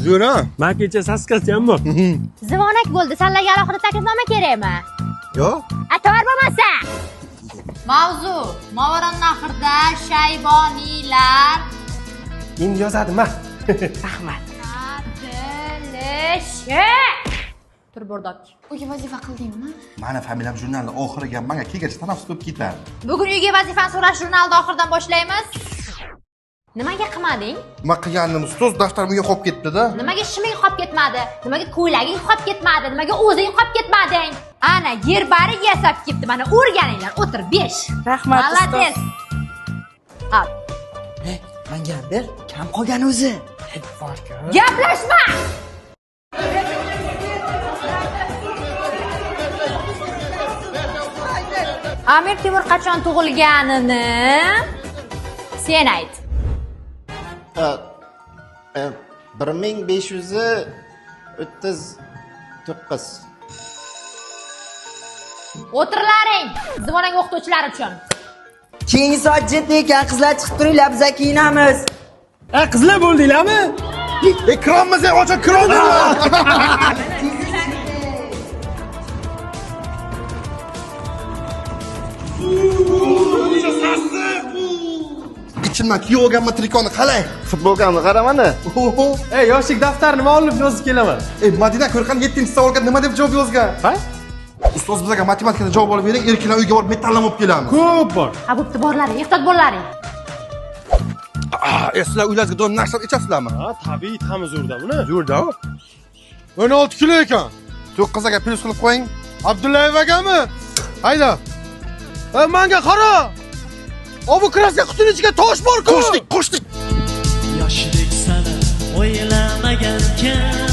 Zo'r ha? Men kecha saskasi ham bor. Zivonak bo'ldi. Senlarga alohida taklifnoma kerakmi? Yo'q. Ator bo'lmasa. Mavzu Movarannahrda shayboniylar Endi yozadim, ha. Rahmat. Tur bordok. uyga vazifa qildingmi? Mani familiyam jurnalda oxiriga menga kelgach tanaffus bo'lib ketadi. Bugun uyga vazifani so'rash jurnalida oxirdan boshlaymiz. Nimaga qilmading? Nima qilganim ustoz daftarim uyga qolib ketdi-da. Nimaga shiming qolib ketmadi? Nimaga ko'ylaging qolib ketmadi? Nimaga o'zing qolib ketmading? Ana yerbarik yasab ketdi. Mana o'rganinglar. O'tir 5. Rahmat. Молодец. Al. Menga ber, kam qolgan o'zi. Gaplashma. Amir Temur qachon tug'ilganini sen ayt. 1539. O'tirlaring. Zivonaga o'qituvchilar uchun. Keyingi soat jiddiy ekan, qizlar chiqib turinglar, biz kiyinamiz. Qizlar bo'ldinglarmi? Ekranimizni ochib kiradi. Ichimdan kiyib olganman trikonni qalay? Futbolkamni qaramani. Ey, yoshlik daftarini nima olib yozib kelaman? Madina ko'rgan 7-savolga nima deb javob yozgan? Ha? Ustoz bizga matematikada javob olib bering, erkaklar uyga borib metallam olib kelamiz. Ko'p bor. Ha, bo'pti, borlaring, ehtiyot bo'llaring. Sizlar uylaringizga don nashlab ichasizlarmi? Ha, tabiiy ta'mi zo'rda buni. Zo'rda. 16 kilo ekan. To'qqizga plus qilib qo'ying. Abdullayev akami? Hayda. Menga qara. Obu kraska qutining ichiga tosh bor-ku. Qo'shdik. Yoshlik sana o'ylamagankan